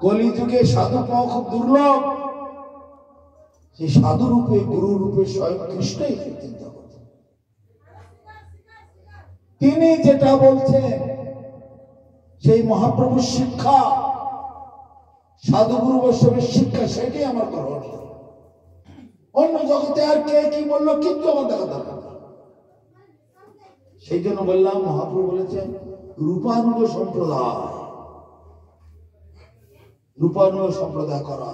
কলিযুগে সাধু পাওয়া খুব দুর্লভ। সেই সাধু রূপে গুরু রূপে স্বয়ং কৃষ্ণই চিন্তা করছেন। তিনি যেটা বলছেন সেই মহাপ্রভুর শিক্ষা, সাধুগুরু বৈষ্ণবের শিক্ষা, সেটাই আমার গ্রহণীয়। অন্য জগতে আর কে কি বললো কিন্তু আমার দেখা দরকার। সেই জন্য বললাম, মহাপ্রভু বলেছেন রূপানুগ সম্প্রদায়, রূপানুগ সম্প্রদায় করা।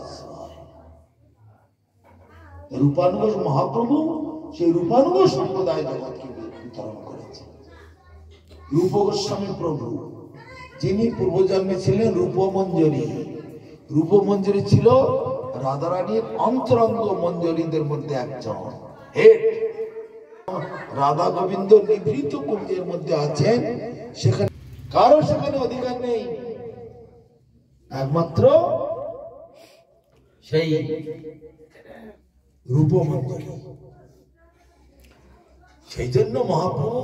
রূপানুগ মহাপ্রভু সেই রূপানুগ সম্প্রদায় জগৎকে বিতরণ করেছে। রূপ গোস্বামী প্রভু, যিনি পূর্বজন্মে ছিলেন রূপমঞ্জরী। রূপমঞ্জরী ছিল রাধারানীর অন্তরঙ্গ মঞ্জরীদের মধ্যে একজন হেড। রাধা গোবিন্দ নিভৃত কুঞ্জের মধ্যে আছেন, সেখানে কারো সেখানে অধিকার নেই, একমাত্র সেই রূপমঞ্জরী। সেই জন্য মহাপ্রভু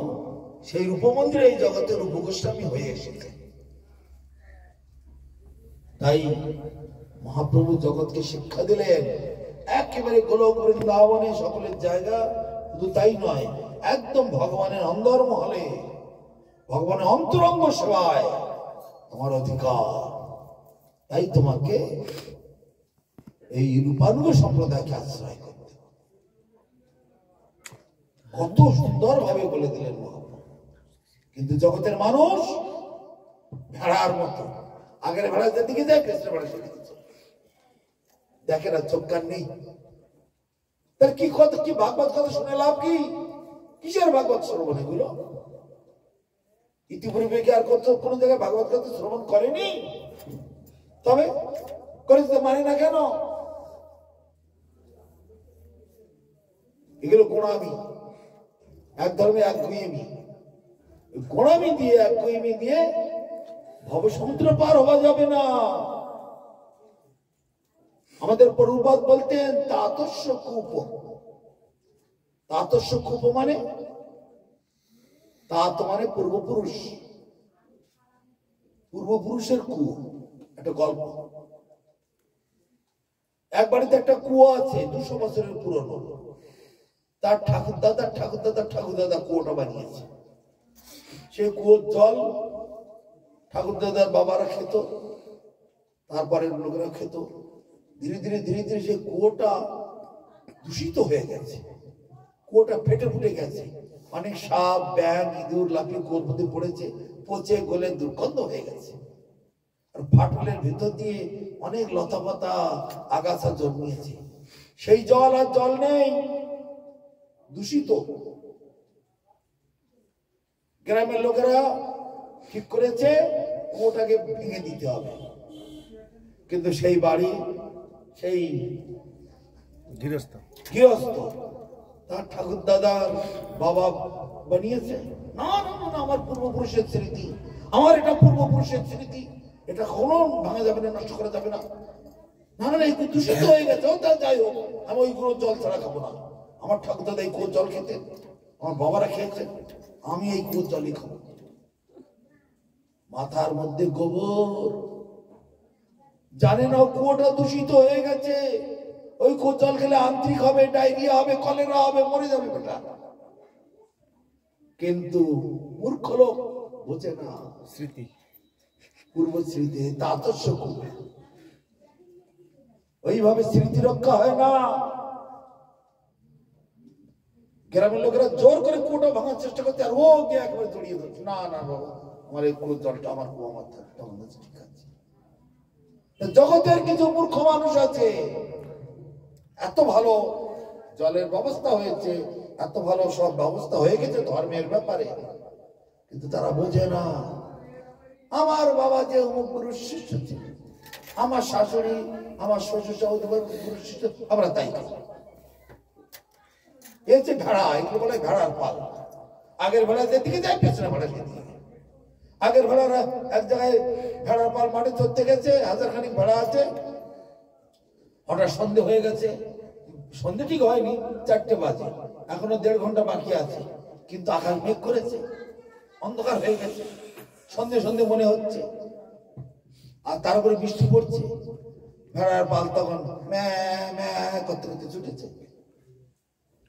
সেই রূপমঞ্জরী এই জগতে রূপ গোস্বামী হয়ে এসেছে। তাই মহাপ্রভু জগৎকে শিক্ষা দিলেন একেবারে গোলক বৃন্দাবনে সকলের জায়গা। শুধু তাই নয়, একদম ভগবানের অন্তর্মহলে, ভগবানের অন্তরঙ্গ সেবায় তোমার অধিকার। তাই তোমাকে এই রূপানুগ সম্প্রদায়কে আশ্রয় করতে। কত সুন্দর ভাবে বলে দিলেন মহাপ্রভু। কিন্তু জগতের মানুষ ভেড়ার মতো, আগের ভেড়া যেদিকে যায় পেছনে ভেড়া সেদিকে দেখে না, চোখ কান নেই। তার কি কথা, কি ভাগবত কথা শুনে লাভ কি? কিসের ভাগবত শ্রবণ এগুলো? ইতিপূর্বে কি আর কোনো জায়গায় ভাগবত কথা শ্রবণ করেনি? তবে করেছে মানে না কেন? এগুলো গোড়ামি, এক ধরনের একগুঁয়েমি। গোড়ামি দিয়ে, একগুঁয়েমি দিয়ে ভবসমুদ্র পার হওয়া যাবে না। আমাদের প্রভুপাদ বলতেন তাতস্য কূপ। তাতস্য কূপ মানে, তাত মানে পূর্বপুরুষ, পূর্বপুরুষের কুয়ো। একটা গল্প, এক বাড়িতে একটা কুয়ো আছে 200 বছরের পুরনো। তার ঠাকুরদাদা কুয়োটা বানিয়েছে। সেই কুয়োর জল ঠাকুরদাদার বাবারা খেত, তারপরে লোকেরা খেত। ধীরে ধীরে ধীরে ধীরে সেই কুয়োটা দূষিত হয়ে গেছে, কুয়োটা ফেটে ফুটে গেছে। অনেক সাপ, ব্যাঙ, ইঁদুর লাফিয়ে কুয়োর মধ্যে পড়েছে, পচে গলে দুর্গন্ধ হয়ে গেছে। আর ফাটলের ভিতর দিয়ে অনেক লতাপাতা, আগাছা জন্মিয়েছে। সেই জল আর জল নেই, দূষিত। গ্রামের লোকেরা ঠিক করেছে কুয়োটাকে ভেঙে দিতে হবে। কিন্তু সেই বাড়ি, সেই গৃহস্থ তার ঠাকুর দাদার বাবা বানিয়েছে। না না না, আমার পূর্বপুরুষের স্মৃতি, আমার এটা পূর্বপুরুষের স্মৃতি, এটা কোনো ভাঙা যাবে না, নষ্ট করা যাবে না। না না, একটু দূষিত হয়ে গেছে। ও তার যাই হোক, আমি ওই কুয়োর জল ছাড়া খাবো না। আমার ঠাকুর দাদা এই কুয়োর জল খেতেন, আমার বাবারা খেয়েছেন, আমি এই কুয়োর জলই খাবো। মাথার মধ্যে গোবর, জানে না কুয়োটা দূষিত হয়ে গেছে। ওই কুয়োর জল খেলে আন্ত্রিক হবে, ডায়রিয়া হবে, কলেরা হবে, মরে যাবে বেটা। কিন্তু মূর্খ লোক বোঝে না স্মৃতি, পূর্ব স্মৃতি, তাতস্য কূপ। ওইভাবে স্মৃতি রক্ষা হয় না। গ্রামের লোকেরা জোর করে কুয়োটা ভাঙার চেষ্টা করছে, আর ও গিয়ে একেবারে জড়িয়ে ধরছে। না না বাবা, আমার এই কুয়োর জলটা আমার কুয়ো, আমার ঠিক আছে। জগতের কিছু মূর্খ মানুষ আছে, এত ভালো জলের ব্যবস্থা হয়েছে, এত ভালো সব ব্যবস্থা হয়ে গেছে ধর্মের ব্যাপারে, কিন্তু তারা বোঝে না আমার বাবা যে অমুক গুরুর শিষ্য ছিল, আমার শাশুড়ি, আমার শ্বশুর সহোদর গুরুর শিষ্য, আমরা তাই করি। এই যে ভেড়া, এগুলো বলে ভেড়ার পাল। আগের ভেড়া যেদিকে যায় পেছনে ভেড়া সেদিকে। আগের ভেড়ারা এক জায়গায় ভেড়ার পাল মাঠে চড়তে গেছে, 1000 খানিক ভেড়া আছে। হঠাৎ সন্ধে হয়ে গেছে, সন্ধে ঠিক হয়নি, 4টে বাজে, এখনো 1.5 ঘন্টা বাকি আছে। কিন্তু আকাশ মেঘ করেছে, অন্ধকার হয়ে গেছে, সন্ধে সন্ধে মনে হচ্ছে। আর তার উপরে বৃষ্টি পড়ছে, ভেড়ার পাল তখন ম্যা ম্যা করতে করতে ছুটেছে।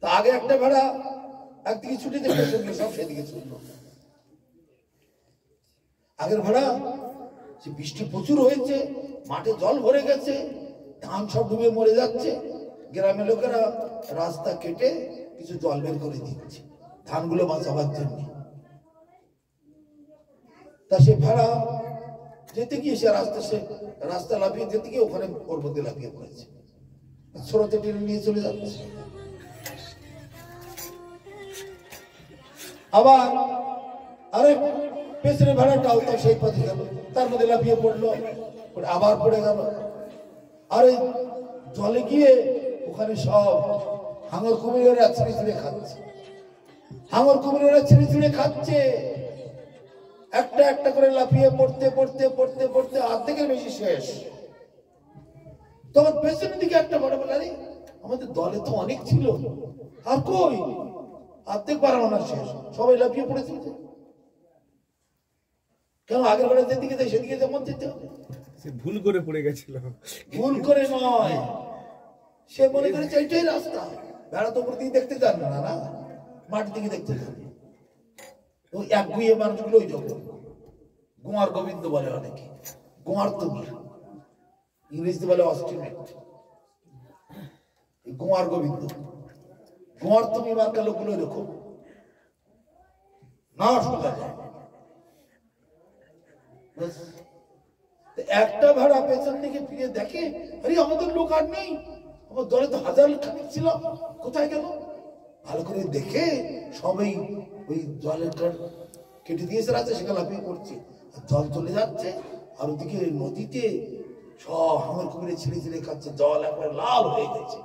তা আগে একটা ভেড়া একদিকে ছুটেছে, সব সেদিকে ছুটলো। আগের ভেড়া সে বৃষ্টি প্রচুর হয়েছে, মাঠে জল ভরে গেছে, ধান সব ডুবে মরে যাচ্ছে, গ্রামের লোকেরা রাস্তা কেটে কিছু জল বের করে দিচ্ছে ধানগুলো বাঁচাবার জন্য। তা সে ভেড়া যেতে গিয়ে সে রাস্তা লাফিয়ে যেতে গিয়ে ওখানে ওর মধ্যে লাফিয়ে পড়েছে, স্রোতে টেনে নিয়ে চলে যাচ্ছে। আবার আরে পেছনে ভেড়াটাও তো সেই পথে গেল, তার মধ্যে লাফিয়ে পড়লো, আবার পড়ে গেল। আরে জলে গিয়ে ওখানে সব হাঙর কুমিরেরা ছিঁড়ে ছিঁড়ে খাচ্ছে, হাঙর কুমিরেরা ছিঁড়ে ছিঁড়ে খাচ্ছে। একটা একটা করে লাফিয়ে পড়তে পড়তে পড়তে পড়তে অর্ধেকের বেশি শেষ। তখন পেছনের দিকে একটা বড় বলে, আরে আমাদের দলে তো অনেক ছিল, আর কই অর্ধেক পারানো না শেষ, সবাই লাফিয়ে পড়েছে। কেন আগের বেলা যেদিকে যাই সেদিকে যেমন যেতে হবে, সে ভুল করে পড়ে গেছিল। ভুল করে নয়, সে মনে করেছে এইটাই রাস্তা। ভেড়া তো উপর দিকে দেখতে চান না, না মাটির দিকে দেখতে চান। ওই এক গুইয়ে মানুষগুলো ওই জগৎ গোয়ার গোবিন্দ বলে অনেকে, গোয়ার তুমি ইংরেজিতে বলে অস্ট্রিমেট, গোয়ার গোবিন্দ, গোয়ার তুমি মার্কা লোকগুলো এরকম না, সোজা একটা ভেড়া পেছন দিকে ফিরে দেখে, আরে আমাদের লোক আর নেই, আমার দলে তো হাজার খানিক ছিল, কোথায় গেল? ভালো করে দেখে সবাই ওই জলের কেটে দিয়েছে রাস্তা, সেখানে লাফিয়ে পড়ছে, জল চলে যাচ্ছে। আর ওদিকে নদীতে সব হাঙর কুমিরে ছিঁড়ে ছিঁড়ে খাচ্ছে, জল একবার লাল হয়ে গেছে।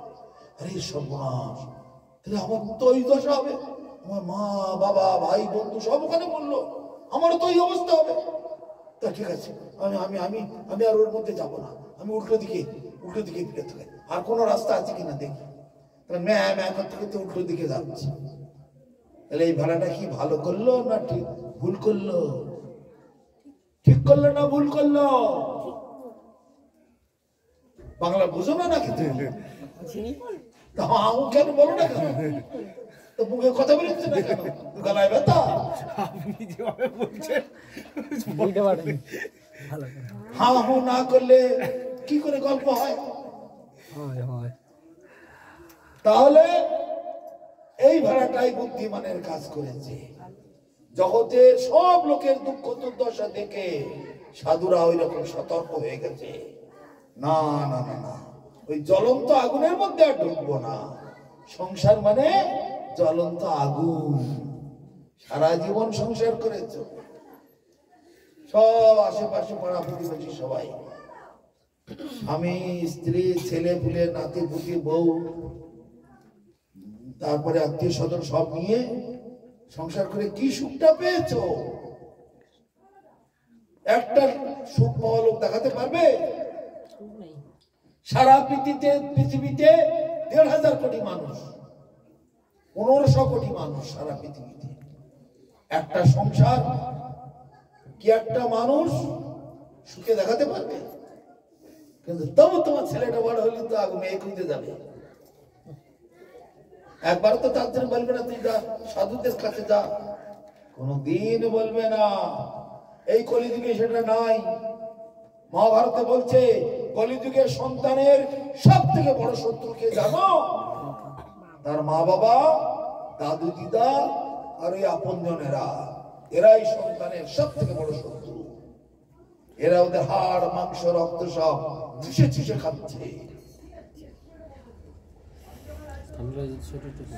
আরে সর্বনাশ, তাহলে আমার তো ওই দশা হবে, আমার মা বাবা ভাই বন্ধু সব ওখানে বললো, আমারও তো ওই অবস্থা হবে। তা ঠিক আছে, আমি আমি আমি আমি আর ওর মধ্যে যাবো না, আমি উল্টো দিকে ফিরে থাকি, আর কোনো রাস্তা আছে কিনা দেখি। ম্যা ম্যা করতে করতে উল্টো দিকে যাচ্ছে। তাহলে এই ভেড়াটা কি ভালো করলো না ঠিক ভুল করলো? ঠিক করলো না ভুল করলো? বাংলা বুঝো না নাকি? কেন বলো না কেন? তো মুখে কথা বলেছে না কেন? গলায় ব্যথা? আপনি যেভাবে বলছেন হাঁ হু না করলে কি করে গল্প হয়? তাহলে এই ভেড়াটাই বুদ্ধিমানের কাজ করেছে। জগতের সব লোকের দুঃখ দুর্দশা দেখে সাধুরা ওই রকম সতর্ক হয়ে গেছে, না না না না, ওই জ্বলন্ত আগুনের মধ্যে আর ঢুকবো না। সংসার মানে জ্বলন্ত আগুন, সারা জীবন সংসার করেছ, সব আশেপাশে পাড়া প্রতিবেশী সবাই, স্বামী স্ত্রী ছেলে পুলে নাতি পুতি বউ, তারপরে আত্মীয় স্বজন সব নিয়ে সংসার করে কি সুখটা পেয়েছ? একটা সুখ পাওয়া লোক দেখাতে পারবে? সারা পৃথিবীতে ১,৫০০ কোটি মানুষ, ১৫০০ কোটি মানুষ সারা পৃথিবীতে। একটা সংসার কি একটা মানুষ সুখে দেখাতে পারবে? কিন্তু তবু তোমার ছেলেটা বড় হলে তো আগে মেয়ে খুঁজতে যাবে, একবার তো তার জন্য বলবে না তুই যা সাধুদের কাছে যা, কোনদিন বলবে না। এই কলিযুগে সেটা নাই। মহাভারতে বলছে কলিযুগের সন্তানের সব থেকে বড় শত্রুকে জানো? তার মা বাবা, দাদু দিদা আর ওই আপনজনেরা, এরাই সন্তানের সব থেকে বড় শত্রু। এরা ওদের হাড় মাংস রক্ত সব চুষে চুষে খাচ্ছে।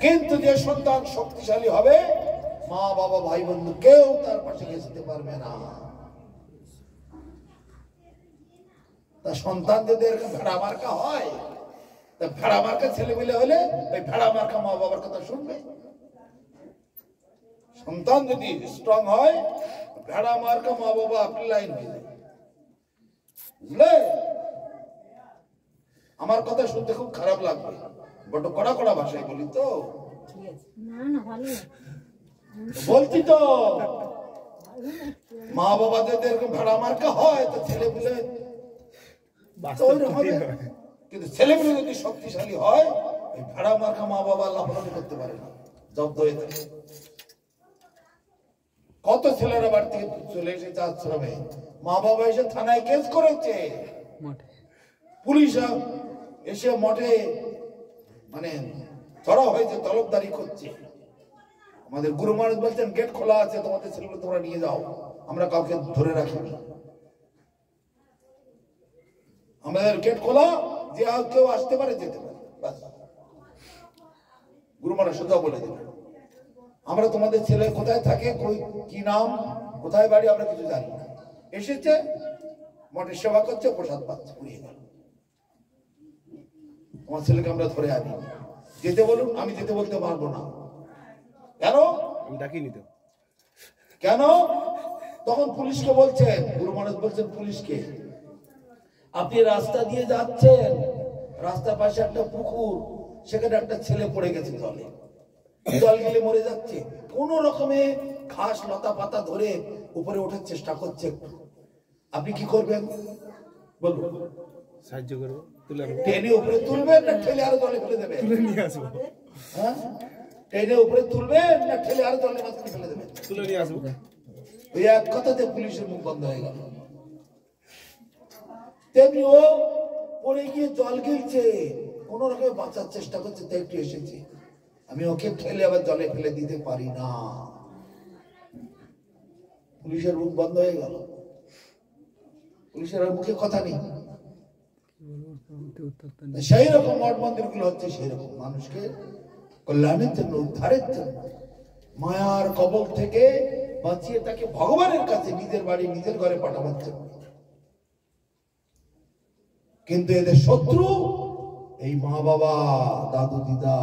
কিন্তু যে সন্তান শক্তিশালী হবে, মা বাবা ভাই বন্ধু কেউ তার পাশে যেতে পারবে না। তা সন্তান যদি এরকম ভেড়া মার্কা হয়, তা ভেড়া মার্কা ছেলে মেলে হলে ওই ভেড়া মার্কা মা বাবার কথা শুনবে? সন্তান যদি স্ট্রং হয়, ভেড়া মার্কা মা বাবা আপনি লাইন হয়ে যায়, বুঝলে? আমার কথা শুনতে খুব খারাপ লাগবে, বড় কড়া কড়া ভাষায় বলি তো, বলছি তো। মা বাবা যদি এরকম ভেড়া মার্কা হয়, তো ছেলে পেলে বাস্তব ওইরকম হবে। কিন্তু ছেলেমেয়ে যদি শক্তিশালী হয় ওই ভাড়া মার্কা মা বাবা লাফালাফি করতে পারে না, জব্দ হয়ে থাকে। কত ছেলেরা বাড়ি থেকে চলে এসেছে আশ্রমে, মা বাবা এসে থানায় কেস করেছে, পুলিশ এসে মঠে মানে ধরা হয়েছে, তলবদারি করছে। আমাদের গুরু মহারাজ বলছেন গেট খোলা আছে, তোমাদের ছেলেগুলো তোমরা নিয়ে যাও, আমরা কাউকে ধরে রাখিনি, আমাদের গেট খোলা, যে কেউ আসতে পারে যেতে পারে। গুরু মহারাজ সোজা বলে দেবেন, আমরা তোমাদের ছেলে কোথায় থাকে, কি নাম, কোথায় বাড়ি, আমরা কিছু জানি না, এসেছে মঠে সেবা করছে, প্রসাদ পাচ্ছে, পুড়িয়ে গেল। তোমার ছেলেকে আমরা ধরে আনি, যেতে বলুন। আমি যেতে বলতে পারবো না। কেন? আমি ডাকিনি তো। কেন? তখন পুলিশকে বলছে, গুরু মহারাজ বলছেন পুলিশকে, আপনি রাস্তা দিয়ে যাচ্ছেন, রাস্তার পাশে একটা পুকুর, সেখানে একটা ছেলে পড়ে গেছে জলে, জল গেলে মরে যাচ্ছে, কোন রকমে ঘাস লতা পাতা ধরে উপরে ওঠার চেষ্টা করছে, আপনি কি করবেন বলুন? সাহায্য করবো, তুলে আনবো। টেনে উপরে তুলবেন না ঠেলে আরো জলে ফেলে দেবেন? তুলে নিয়ে আসবো। হ্যাঁ, টেনে উপরে তুলবেন না ঠেলে আরো জলের মাঝখানে ফেলে দেবেন? তুলে নিয়ে আসবো। ওই এক কথাতে পুলিশের মুখ বন্ধ হয়ে গেল। তেমনি ও পড়ে গিয়ে জল গিলছে, কোন রকমে বাঁচার চেষ্টা করছে, তাই একটু এসেছে, আমি ওকে ঠেলে আবার জলে ফেলে দিতে পারি না। পুলিশের মুখ বন্ধ হয়ে গেল, পুলিশের আর মুখে কথা নেই। সেই রকম মঠ মন্দির গুলো হচ্ছে সেই রকম, মানুষকে কল্যাণের জন্য, উদ্ধারের জন্য, মায়ার কবল থেকে বাঁচিয়ে তাকে ভগবানের কাছে নিজের বাড়ি নিজের ঘরে পাঠাবার জন্য। কিন্তু এদের শত্রু এই মা বাবা, দাদু দিদা,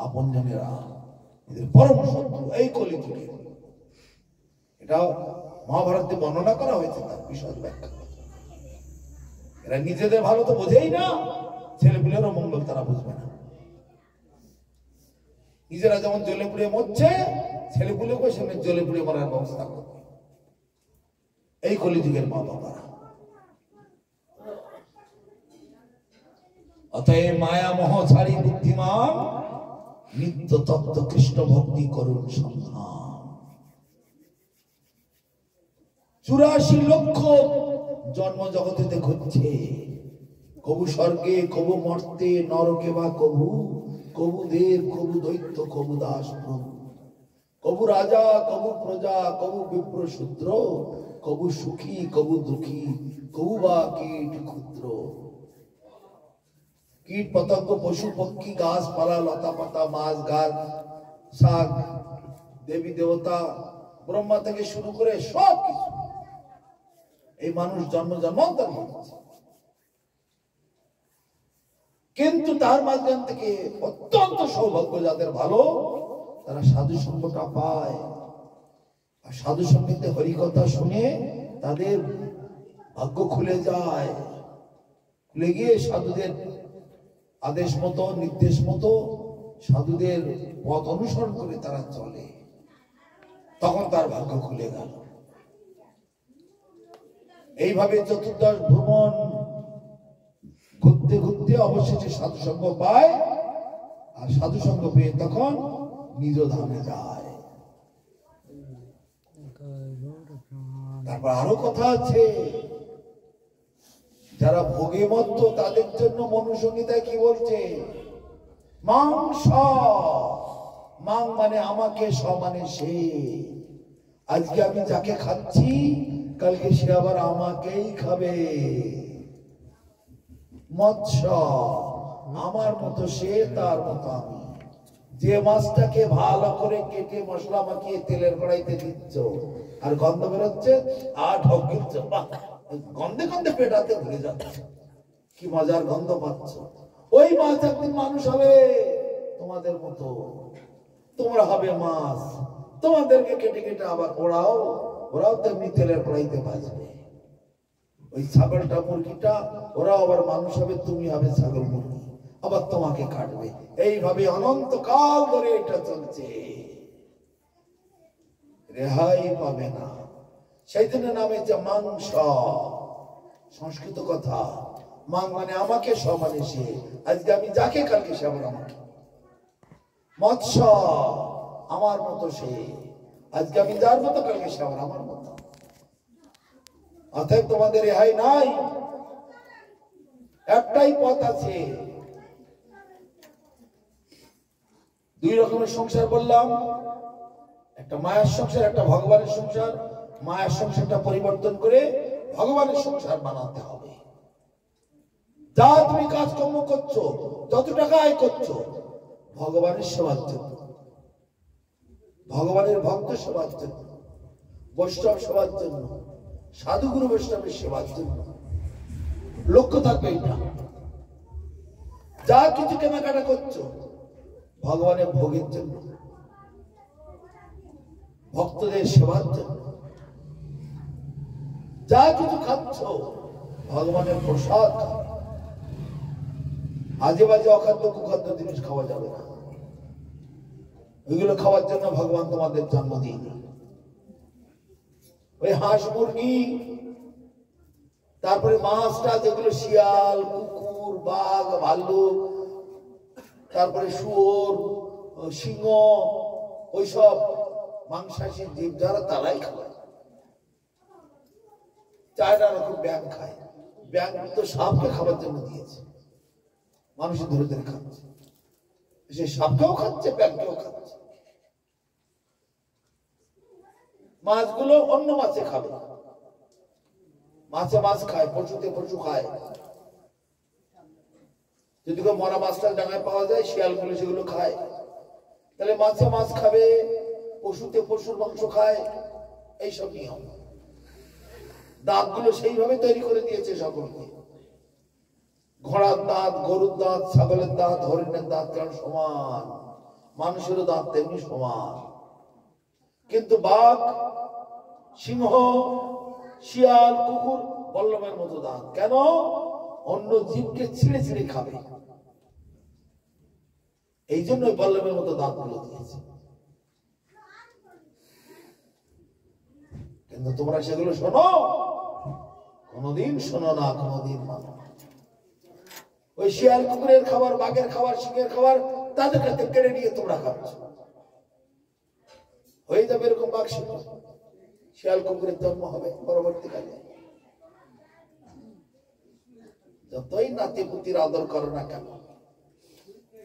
আপন জনেরা, এদের পরম শত্রু এই কলিযুগে। এটা মহাভারতে বর্ণনা করা হয়েছে, তার বিশদ ব্যাখ্যা। এরা নিজেদের ভালো তো বোঝেই না, ছেলেপুলেরও মঙ্গল তারা বুঝবে না। নিজেরা যেমন জ্বলে পুড়ে মরছে, ছেলেপুলেকে সেখানে জ্বলে পুড়ে মরার ব্যবস্থা করবে এই কলিযুগের মা বাবারা। অতএব মায়া মোহ ছাড়ি বুদ্ধিমান, নিত্য তত্ত্ব কৃষ্ণ ভক্তি করুন সন্ধান। 84 লক্ষ জন্ম জগতেতে ঘটছে, কবু স্বর্গে, কবু মর্তে, নরকে বা কবু, কবু দেব, কবু দৈত্য, কবু দাস প্রভু, কবু রাজা, কবু প্রজা, কবু বিপ্র শূদ্র, কবু সুখী, কবু দুঃখী, কবু বা কীট ক্ষুদ্র। কীট পতঙ্গ, পশু পক্ষী, গাছপালা, লতা পাতা, মাছ, গাছ, শাক, দেবী দেবতা, ব্রহ্মা থেকে শুরু করে সব কিছু এই মানুষ জন্ম জন্মান্তর হচ্ছে। কিন্তু তার মাঝখান থেকে অত্যন্ত সৌভাগ্য যাদের ভালো, তারা সাধু সঙ্গটা পায়, আর সাধু সঙ্গীতে হরিকথা শুনে তাদের ভাগ্য খুলে যায়, খুলে গিয়ে সাধুদের আদেশ মতো, নির্দেশ মতো, সাধুদের পথ অনুসরণ করে তারা চলে, তখন তার ভাগ্য খুলে গেল। এইভাবে চতুর্দশ ভ্রমণ ঘুরতে ঘুরতে অবশেষে সাধু সঙ্গ পায়, আর সাধু সঙ্গ পেয়ে তখন নিজ ধামে যায়। তারপর আরো কথা আছে, যারা ভোগে মত্ত তাদের জন্য মনুসংহিতায় কি বলছে? মাংস, মাং মানে আমাকে, স মানে সে। আজকে আমি যাকে খাচ্ছি, কালকে সে আবার আমাকেই খাবে। মৎস্য, আমার মতো সে, তার মতো আমি। যে মাছটাকে ভালো করে কেটে মশলা মাখিয়ে তেলের কড়াইতে দিচ্ছ, আর গন্ধ বেরোচ্ছে, আর ঢক দিচ্ছ, গন্ধে গন্ধে পেটাতে ভুলে যাচ্ছে, কি মজার গন্ধ পাচ্ছ। ওই মাছ একদিন মানুষ হবে তোমাদের মতো, তোমরা হবে মাছ, তোমাদেরকে কেটে কেটে আবার ওরাও তেমনি তেলের কড়াইতে ভাজবে। ওই ছাগলটা, মুরগিটা, ওরাও আবার মানুষ হবে, তুমি হবে ছাগল মুরগি, আবার তোমাকে কাটবে। এইভাবে অনন্তকাল ধরে এটা চলছে, রেহাই পাবে না। সেই জন্য নাম হচ্ছে মাংস, সংস্কৃত কথা। মাং মানে আমাকে, স মানে সে। আজকে আমি যাকে, কালকে সে আবার আমাকে। মৎস্য আমার মতো সে, আজকে আমি যার মতো, কালকে সে আবার আমার মতো। অতএব তোমাদের রেহাই নাই, একটাই পথ আছে। দুই রকমের সংসার বললাম, একটা মায়ের সংসার, একটা ভগবানের সংসার। মায়ের সংসারটা পরিবর্তন করে ভগবানের সংসার বানাতে হবে। যা তুমি কাজকর্ম করছো, যত টাকা আয় করছো, ভগবানের সেবার জন্য, ভগবানের ভক্ত সেবার জন্য, বৈষ্ণব সেবার জন্য, সাধুগুরু বৈষ্ণবের সেবার জন্য। লক্ষ্য থাকবে এটা। যা কিছু কেনাকাটা করছো, ভগবানের ভোগের জন্য, ভক্তদের সেবার জন্য। যা কিছু খাচ্ছ, ভগবানের প্রসাদ। আজে বাজে অখাদ্য কুখাদ্য জিনিস খাওয়া যাবে না। ওইগুলো খাওয়ার জন্য ভগবান তোমাদের জন্ম দিন। ওই হাঁস মুরগি, তারপরে মাছটা, যেগুলো শিয়াল, কুকুর, বাঘ, ভাল্লুক, তারপরে শুয়োর, সিংহ, ওইসব মাংসাশী জীব যারা, তারাই খায়। 4 রকম ব্যাং খায়। ব্যাং তো সাপকে খাবার জন্য দিয়েছে, মানুষের ধরে ধরে খাচ্ছে। সে সাপকেও খাচ্ছে, ব্যাংকেও খাচ্ছে। মাছগুলো অন্য মাছে খাবে, মাছে মাছ খায়, পশুতে পশু খায়। যদি কেউ মরা মাছটা ডাঙায় পাওয়া যায়, শিয়ালগুলো সেগুলো খায়। তাহলে মাছে মাছ খাবে, পশুতে পশুর মাংস খায়, এইসব নিয়ম। দাঁতগুলো সেইভাবে তৈরি করে দিয়েছে সকলকে। ঘোড়ার দাঁত, গরুর দাঁত, ছাগলের দাঁত, হরিণের দাঁত যেন সমান, মানুষেরও দাঁত তেমনি সমান। কিন্তু বাঘ, সিংহ, শিয়াল, কুকুর বল্লমের মতো দাঁত। কেন? অন্য জীবকে ছিঁড়ে ছিঁড়ে খাবে, এই জন্য বল্লমের মতো দাঁতগুলো দিয়েছে। কিন্তু তোমরা সেগুলো শোনো? কোনদিন শোনো না, কোনদিন মানো। ওই শিয়াল কুকুরের খাবার, বাঘের খাবার, সিংহের খাবার তাদের কাছে কেড়ে নিয়ে তোমরা খাচ্ছ। হয়ে যাবে এরকম বাঘ সিংহ, শিয়াল কুকুরের জন্ম হবে পরবর্তীকালে। যতই নাতি পুতির আদর করো না কেন,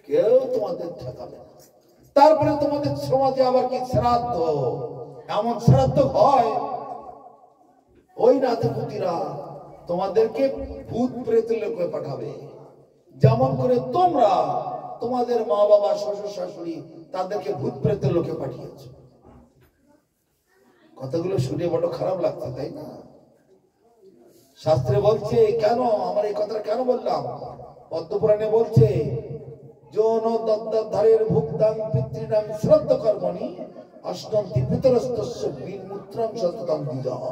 কেউ তোমাদের ঠেকাবে না। তারপরে তোমাদের সমাজে আবার কি শ্রাদ্ধ, এমন শ্রাদ্ধ হয়, ওই নাতি পুতিরা তোমাদেরকে ভূত প্রেত লোকে পাঠাবে। যেমন করে তোমরা তোমাদের মা বাবা, শ্বশুর শাশুড়ি, তাদেরকে ভূত প্রেতের লোকে পাঠিয়েছ। কথাগুলো শুনে বড় খারাপ লাগছে, তাই না? শাস্ত্রে বলছে, কেন আমার এই কথাটা কেন বললাম? পদ্মপুরাণে বলছে, যৌন দদ্দাধারের ভুক্তাং পিতৃনাং শ্রদ্ধ কর্মণি অষ্টন্তি পিতরস্তস্য বিমূত্রাং সততাং দ্বিজঃ।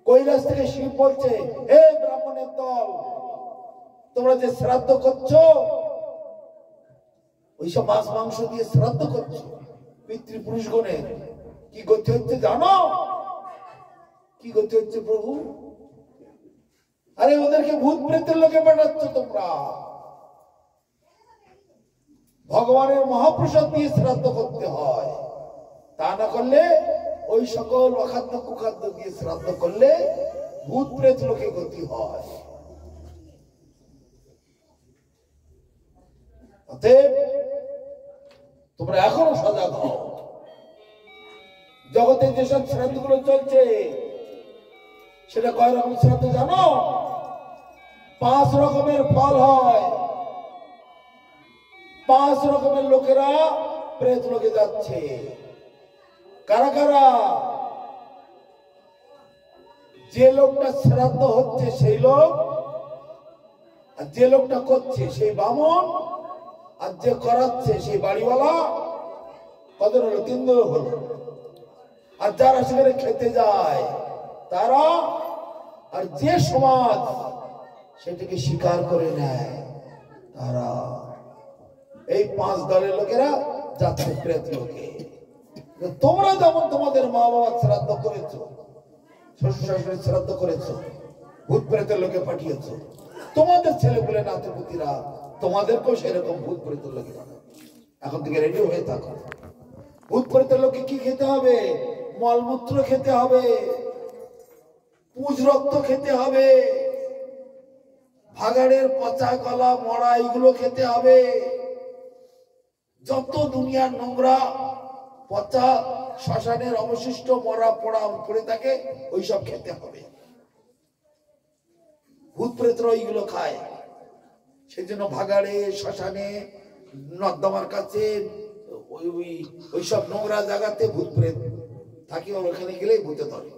কৈলাস থেকে শিব বলছে, হে ব্রাহ্মণের দল, তোমরা যে শ্রাদ্ধ করছো, ওইসব মাছ মাংস দিয়ে শ্রাদ্ধ করছো, পিতৃপুরুষগণের কি গতি হচ্ছে জানো? কি গতি হচ্ছে প্রভু? আরে ওদেরকে ভূত প্রেতের লোকে পাঠাচ্ছ তোমরা। ভগবানের মহাপ্রসাদ দিয়ে শ্রাদ্ধ করতে হয়, তা না করলে ওই সকল অখাদ্য কুখাদ্য দিয়ে শ্রাদ্ধ করলে ভূত প্রেত লোকে গতি হয়। অতএব তোমরা এখনো সজাগ হও। জগতে যেসব শ্রাদ্ধগুলো চলছে, সেটা কয় রকম শ্রাদ্ধ জানো? 5 রকমের ফল হয়। 5 রকমের লোকেরা প্রেত লোকে যাচ্ছে। কারা কারা? যে লোকটা শ্রাদ্ধ হচ্ছে সেই লোক, আর যে লোকটা করছে সেই বামন, আর যে করাচ্ছে সেই বাড়িওয়ালা। কত হলো? 3 দল হলো। আর যারা সেখানে খেতে যায় তারা, আর যে সমাজ সেটাকে স্বীকার করে নেয় তারা। এই 5 দলের লোকেরা যাচ্ছে প্রেত লোকে। তোমরা যেমন তোমাদের মা বাবার শ্রাদ্ধ করেছো, শ্বশুর শাশুড়ির শ্রাদ্ধ করেছো, ভূত প্রেতের লোকে পাঠিয়েছো, তোমাদের ছেলেপুলে নাতিপুতিরা তোমাদেরকেও সেরকম ভূত প্রেতের লোকে বানাবে। এখন থেকে রেডি হয়ে থাকো। ভূত প্রেতের লোকে কি খেতে হবে? মলমূত্র খেতে হবে, পুজ রক্ত খেতে হবে, ভাগাড়ের পচা গলা মরা এইগুলো খেতে হবে। যত দুনিয়ার নোংরা পচা শ্মশানের অবশিষ্ট মরা পোড়া পড়ে থাকে ওইসব খেতে হবে। ভূত প্রেতরা ওইগুলো খায়। সেজন্য ভাগাড়ে, শ্মশানে, নর্দমার কাছে ওইসব নোংরা জায়গাতে ভূত প্রেত থাকে, ওখানে গেলেই ভূতে ধরে।